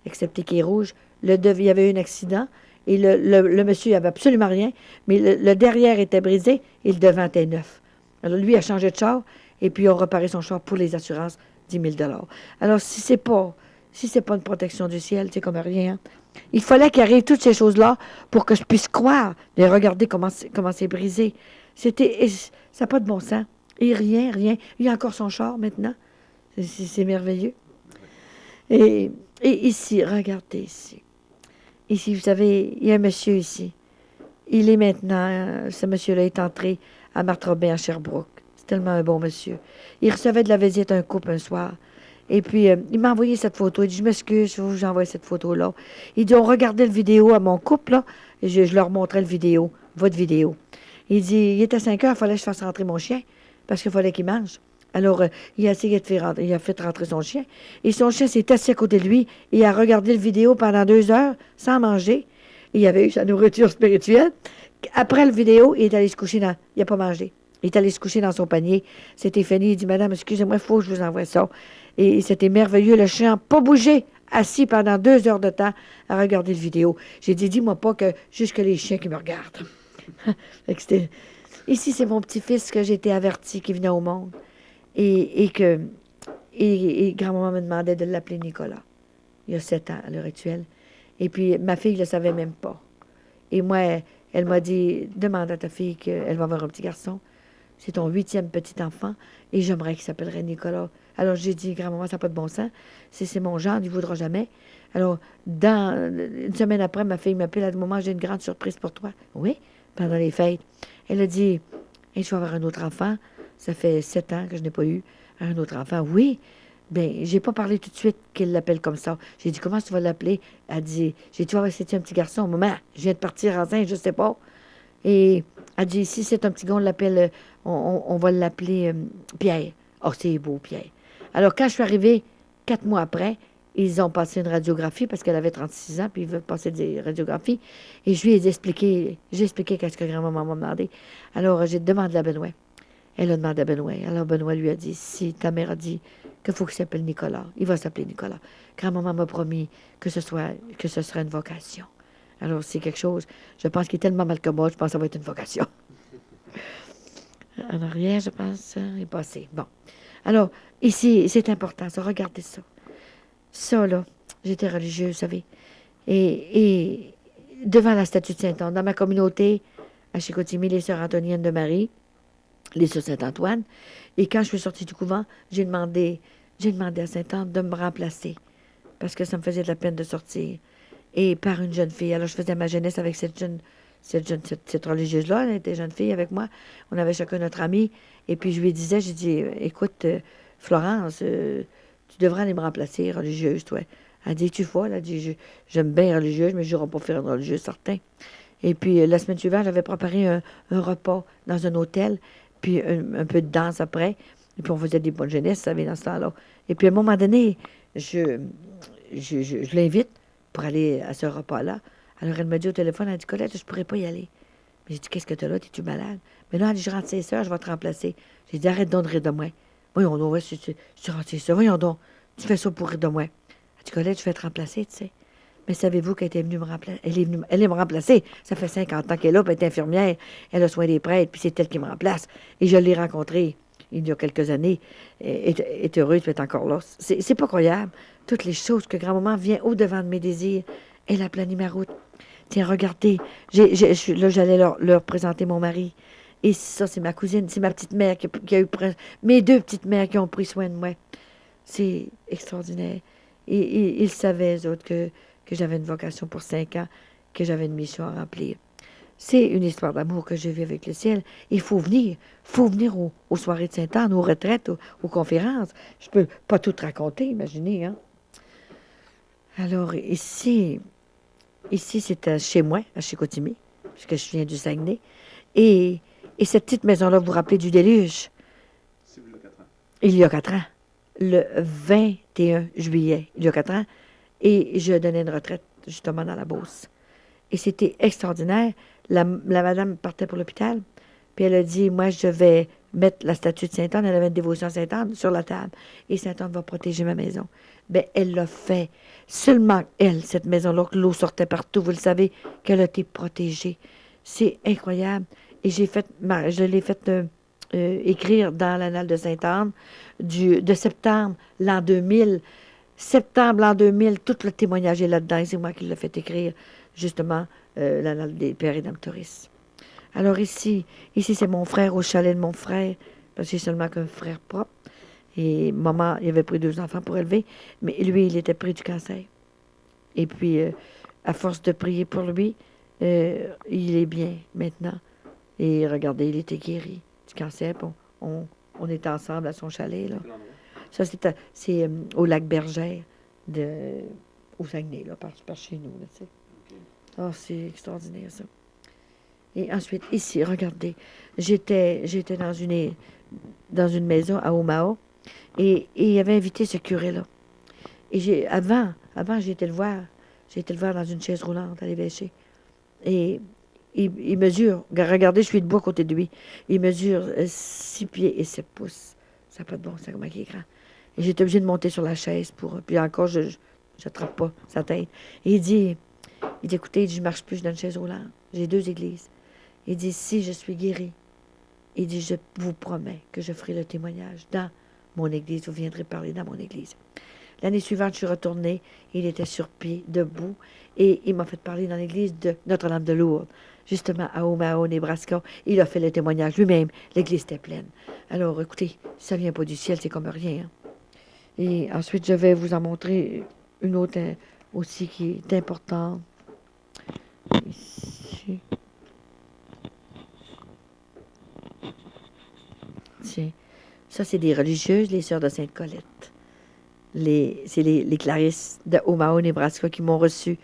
excepté qu'il est rouge. Il y avait eu un accident, et le monsieur, il n'avait absolument rien, mais le derrière était brisé, et le devant était neuf. Alors, lui a changé de char, et puis ils ont réparé son char pour les assurances, 10 000 $. Alors, si c'est pas une protection du ciel, c'est comme rien. Hein? Il fallait qu'il arrive toutes ces choses-là pour que je puisse croire, et regarder comment c'est brisé. Ça n'a pas de bon sens. Et rien. Il y a encore son char maintenant. C'est merveilleux. Et ici, regardez ici. Ici, vous savez, il y a un monsieur ici. Il est maintenant, ce monsieur-là est entré à Marthe-Robin, à Sherbrooke. C'est tellement un bon monsieur. Il recevait de la visite un couple un soir. Et puis, il m'a envoyé cette photo. Il dit, je m'excuse, j'envoie cette photo-là. Il dit, on regardait le vidéo à mon couple, là, et je leur montrais le vidéo, votre vidéo. Il dit, il était 5 heures, il fallait que je fasse rentrer mon chien, parce qu'il fallait qu'il mange. Alors, il a essayé il a fait rentrer son chien. Et son chien s'est assis à côté de lui, et il a regardé le vidéo pendant 2 heures, sans manger. Et il avait eu sa nourriture spirituelle. Après le vidéo, il est allé se coucher il n'a pas mangé. Il est allé se coucher dans son panier. C'était fini. Il dit, madame, excusez-moi, il faut que je vous envoie ça. Et c'était merveilleux. Le chien n'a pas bougé, assis pendant 2 heures de temps à regarder le vidéo. J'ai dit, dis-moi pas que juste que les chiens qui me regardent. Ici, c'est mon petit-fils que j'ai été averti qui venait au monde. Et grand-maman me demandait de l'appeler Nicolas. Il y a 7 ans à l'heure actuelle. Et puis, ma fille ne le savait même pas. Et moi, elle m'a dit, demande à ta fille qu'elle va avoir un petit garçon. C'est ton 8e petit enfant. Et j'aimerais qu'il s'appellerait Nicolas. Alors, j'ai dit, grand-maman, ça n'a pas de bon sens. C'est mon genre, il ne voudra jamais. Alors, une semaine après, ma fille m'appelle. À ce moment, j'ai une grande surprise pour toi. Oui, pendant les fêtes. Elle a dit, je vais avoir un autre enfant. Ça fait 7 ans que je n'ai pas eu un autre enfant. Oui, Ben, j'ai pas parlé tout de suite qu'il l'appelle comme ça. J'ai dit, comment tu vas l'appeler? Elle dit, j'ai dit, tu vas c'est un petit garçon. Maman, je viens de partir enceinte, je sais pas. Et elle dit, si c'est un petit gars, on l'appelle, on va l'appeler Pierre. Oh, c'est beau, Pierre. Alors, quand je suis arrivée, 4 mois après, ils ont passé une radiographie parce qu'elle avait 36 ans, puis ils veulent passer des radiographies. Et je lui ai expliqué, j'ai expliqué qu'est-ce que grand-maman m'a demandé. Alors, j'ai demandé à Benoît. Elle a demandé à Benoît. Alors, Benoît lui a dit, si ta mère a dit qu'il faut qu'il s'appelle Nicolas, il va s'appeler Nicolas. Grand-maman m'a promis que ce serait une vocation. Alors, c'est quelque chose, je pense qu'il est tellement mal que moi, je pense que ça va être une vocation. En arrière, je pense, est passé. Bon. Alors, ici, c'est important, ça. Regardez ça. Ça, là, j'étais religieuse, vous savez. Et devant la statue de Saint-Anne, dans ma communauté, à Chicoutimi, les sœurs Antoniennes de Marie, les sœurs Saint-Antoine. Et quand je suis sortie du couvent, j'ai demandé à Saint-Anne de me remplacer parce que ça me faisait de la peine de sortir. Et par une jeune fille. Alors, je faisais ma jeunesse avec cette religieuse-là. Elle était jeune fille avec moi. On avait chacun notre ami. Et puis, je lui disais, j'ai dit, écoute, Florence, tu devrais aller me remplacer, religieuse, toi. Elle dit, tu folle? Elle dit, j'aime bien religieuse, mais je n'irai pas faire une religieuse, certain. Et puis, la semaine suivante, j'avais préparé un repas dans un hôtel, puis un peu de danse après. Et puis, on faisait des bonnes jeunesses, vous savez, dans ce temps-là. Et puis, à un moment donné, je l'invite pour aller à ce repas-là. Alors, elle me dit au téléphone, elle dit, Colette, je ne pourrais pas y aller. Mais j'ai dit, qu'est-ce que tu as là? Es-tu malade? Mais là, elle dit, je rentre ses soeurs, je vais te remplacer. J'ai dit, arrête donc de rire de moi. Voyons donc, ouais, si tu rentres ses soeurs, voyons donc, tu fais ça pour rire de moi. Elle dit, Colette, je vais te remplacer, tu sais. Mais savez-vous qu'elle était venue me remplacer? Elle est me remplacer. Ça fait 50 ans qu'elle est là, puis elle est infirmière. Elle a soin des prêtres, puis c'est elle qui me remplace. Et je l'ai rencontrée il y a quelques années. Elle est heureuse, puis elle est encore là. C'est pas croyable. Toutes les choses que grand-maman vient au-devant de mes désirs. Elle a plané ma route. Tiens, regardez. Là, j'allais leur présenter mon mari. Et ça, c'est ma cousine, c'est ma petite mère qui a eu mes deux petites mères qui ont pris soin de moi. C'est extraordinaire. Et ils savaient, eux autres, que j'avais une vocation pour 5 ans, que j'avais une mission à remplir. C'est une histoire d'amour que j'ai vue avec le ciel. Il faut venir. Il faut venir aux soirées de Sainte-Anne, aux retraites, aux conférences. Je peux pas tout raconter, imaginez, hein? Alors, ici c'était chez moi, à Chicoutimi, puisque je viens du Saguenay. Et, et cette petite maison-là, vous vous rappelez du déluge? Il y a 4 ans. Le 21 juillet, il y a 4 ans. Et je donnais une retraite, justement, dans la Beauce. Et c'était extraordinaire. La madame partait pour l'hôpital, puis elle a dit, moi, je vais mettre la statue de Sainte-Anne, elle avait une dévotion à Sainte-Anne, sur la table. Et Sainte-Anne va protéger ma maison. Bien, elle l'a fait. Seulement elle, cette maison-là, que l'eau sortait partout, vous le savez, qu'elle a été protégée. C'est incroyable. Et je l'ai fait écrire dans l'annale de Sainte-Anne de septembre l'an 2000. Septembre l'an 2000, tout le témoignage est là-dedans. Et c'est moi qui l'ai fait écrire, justement, l'annale des pères et dames touristes. Alors ici c'est mon frère, au chalet de mon frère, parce que j'ai seulement qu'un frère propre. Et maman, il avait pris 2 enfants pour élever, mais lui, il était pris du cancer. Et puis, à force de prier pour lui, il est bien maintenant. Et regardez, il était guéri du cancer. Puis on était ensemble à son chalet, là. Ça, c'est au lac Bergère, au Saguenay, là, par chez nous, là, tu sais. Oh, c'est extraordinaire, ça. Et ensuite, ici, regardez, j'étais dans une maison à Omaha, et il avait invité ce curé-là. Et avant, j'ai été le voir. J'ai été le voir dans une chaise roulante à l'évêché. Et il mesure, regardez, je suis debout à côté de lui. Il mesure 6 pieds et 7 pouces. Ça n'a pas de bon sens, comment il est grand. Et j'étais obligée de monter sur la chaise puis encore, je n'attrape pas sa tête. Et il dit, écoutez, je ne marche plus, je suis dans une chaise roulante. J'ai 2 églises. Il dit, si je suis guéri, il dit, je vous promets que je ferai le témoignage dans mon église. Vous viendrez parler dans mon église. L'année suivante, je suis retournée. Il était sur pied, debout. Et il m'a fait parler dans l'église de Notre-Dame de Lourdes, justement à Omaha, Nebraska. Il a fait le témoignage lui-même. L'église était pleine. Alors, écoutez, ça vient pas du ciel, c'est comme rien. Hein. Et ensuite, je vais vous en montrer une autre aussi qui est importante. Ici. Tiens. Ça, c'est des religieuses, les sœurs de Sainte-Colette. c'est les Clarisses de Omaha, Nebraska, qui m'ont reçu.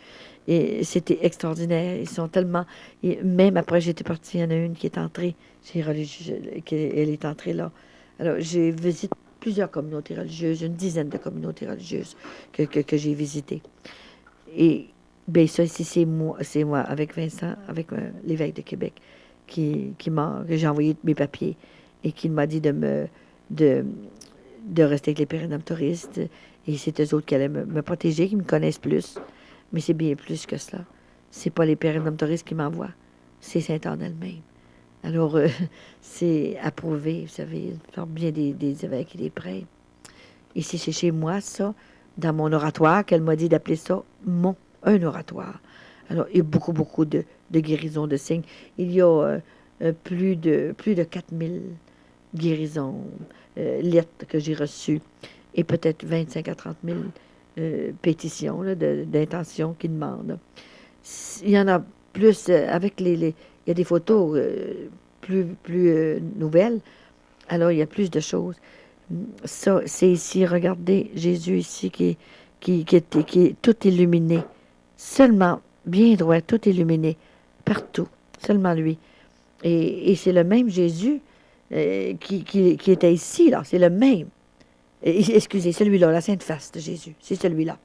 Et c'était extraordinaire. Ils sont tellement... Et même après, j'étais partie, il y en a une qui est entrée, elle est entrée là. Alors, j'ai visité plusieurs communautés religieuses, une dizaine de communautés religieuses que j'ai visitées. Et bien ça, ici, c'est moi, avec Vincent, avec l'évêque de Québec, que j'ai envoyé mes papiers et qui m'a dit de, de rester avec les pérénaptoristes. Et c'est eux autres qui allaient me protéger, qui me connaissent plus. Mais c'est bien plus que cela. C'est pas les pérénaptoristes qui m'envoient, c'est Sainte-Anne elle-même. Alors, c'est approuvé, vous savez, par bien des évêques et des prêtres. Ici, c'est chez moi, ça, dans mon oratoire, qu'elle m'a dit d'appeler ça un oratoire. Alors, il y a beaucoup, beaucoup de guérisons, de signes. Il y a plus de 4000 guérisons, lettres que j'ai reçues, et peut-être 25 à 30 000 pétitions d'intention qui demandent. Il y en a plus, il y a des photos plus nouvelles, alors il y a plus de choses. Ça, c'est ici, regardez, Jésus ici qui est tout illuminé. Seulement, bien droit, tout illuminé, partout, seulement lui. Et c'est le même Jésus qui était ici, là, c'est le même. Excusez, celui-là, la Sainte Face de Jésus, c'est celui-là.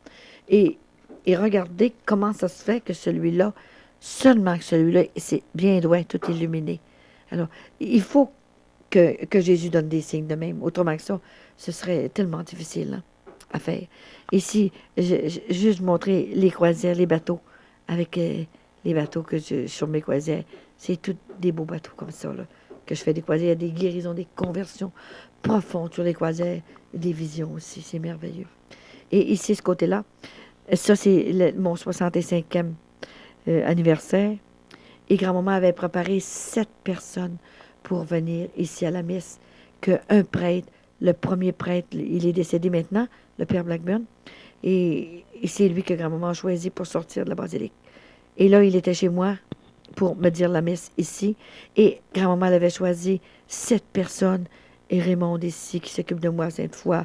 Et regardez comment ça se fait que celui-là, seulement que celui-là, c'est bien droit, tout illuminé. Alors, il faut que Jésus donne des signes de même. Autrement que ça, ce serait tellement difficile à faire. Ici, juste montrer les croisières, les bateaux, avec les bateaux que sur mes croisières. C'est tous des beaux bateaux comme ça, là, que je fais des croisières. Il y a des guérisons, des conversions profondes sur les croisières, des visions aussi. C'est merveilleux. Et ici, ce côté-là, ça, c'est mon 65e anniversaire. Et grand-maman avait préparé 7 personnes pour venir ici à la messe, qu'un prêtre, le premier prêtre, il est décédé maintenant, le père Blackburn, et c'est lui que grand-maman a choisi pour sortir de la basilique. Et là, il était chez moi pour me dire la messe ici, et grand-maman avait choisi 7 personnes, et Raymond ici, qui s'occupe de moi à Sainte-Foy,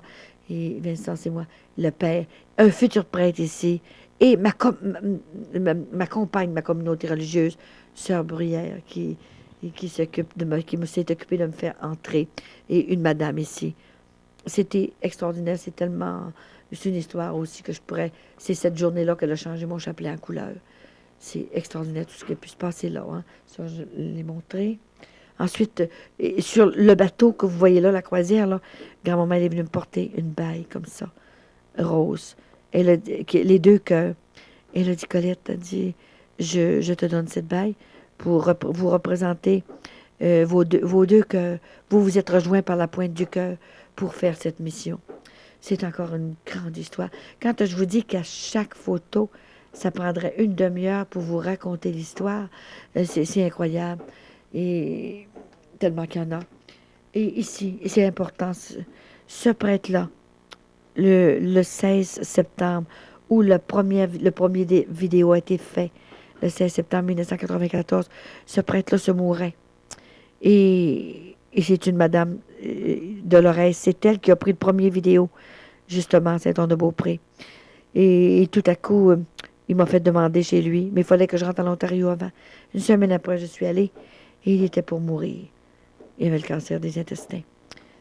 et Vincent, c'est moi, le père, un futur prêtre ici, et ma compagne, ma communauté religieuse, Sœur Bruyère, qui s'occupe qui s'est occupée de me faire entrer, et une madame ici. C'était extraordinaire, c'est une histoire aussi que je pourrais, c'est cette journée-là qu'elle a changé mon chapelet en couleur. C'est extraordinaire tout ce qui a pu se passer là, hein. Ça, je l'ai montré. Ensuite, sur le bateau que vous voyez là, la croisière, là, grand-maman est venue me porter une baille comme ça, rose. Les 2 cœurs. Elle a dit, Colette, elle a dit, je te donne cette baille pour vous représenter vos deux cœurs. Vous êtes rejoints par la pointe du cœur pour faire cette mission. C'est encore une grande histoire. Quand je vous dis qu'à chaque photo, ça prendrait une demi-heure pour vous raconter l'histoire, c'est incroyable. Et tellement qu'il y en a. Et ici, c'est important, ce prêtre-là, le 16 septembre, où le premier vidéo a été fait, le 16 septembre 1994, ce prêtre-là se mourait. Et c'est une madame Dolores, c'est elle qui a pris le premier vidéo, justement, à Saint-Anne-de-Beaupré. Et tout à coup, il m'a fait demander chez lui, mais il fallait que je rentre en Ontario avant. Une semaine après, je suis allée, et il était pour mourir. Il avait le cancer des intestins.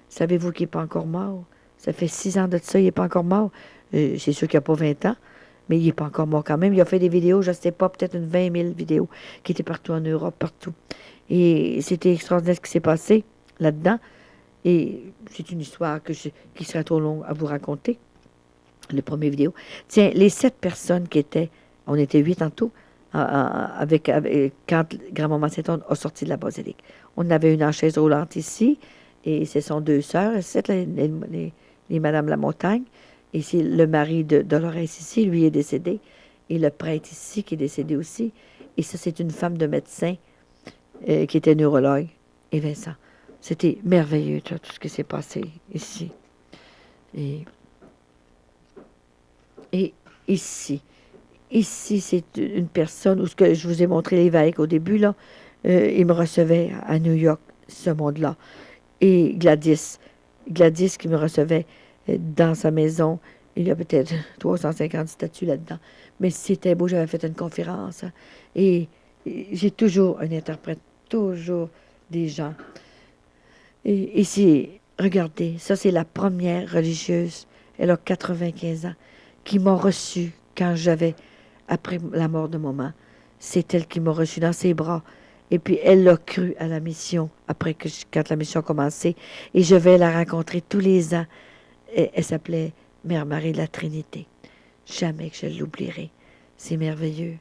Savez-vous qu'il n'est pas encore mort? Ça fait 6 ans de ça, il n'est pas encore mort. C'est sûr qu'il n'a pas 20 ans, mais il n'est pas encore mort quand même. Il a fait des vidéos, je ne sais pas, peut-être 20 000 vidéos qui étaient partout en Europe, partout. Et c'était extraordinaire ce qui s'est passé là-dedans. Et c'est une histoire qui serait trop longue à vous raconter, les premières vidéos. Tiens, les 7 personnes qui étaient, on était 8 en tout, quand grand-maman Sainte-Anne a sorti de la basilique. On avait une en chaise roulante ici, et ce sont 2 sœurs, les Madame La Montagne, et c'est le mari de Dolores ici, lui est décédé, et le prêtre ici qui est décédé aussi, et ça c'est une femme de médecin qui était neurologue, et Vincent. C'était merveilleux tout ce qui s'est passé ici. Et ici, c'est une personne où ce que je vous ai montré l'évêque au début, là, il me recevait à New York, ce monde-là. Et Gladys qui me recevait dans sa maison, Il y a peut-être 350 statues là-dedans. Mais c'était beau, j'avais fait une conférence. Hein. Et j'ai toujours un interprète, toujours des gens. Et ici, regardez, ça c'est la première religieuse, elle a 95 ans, qui m'a reçue quand après la mort de maman. C'est elle qui m'a reçue dans ses bras. Et puis elle l'a cru à la mission, quand la mission a commencé. Et je vais la rencontrer tous les ans. Elle s'appelait Mère Marie de la Trinité. Jamais que je l'oublierai. C'est merveilleux.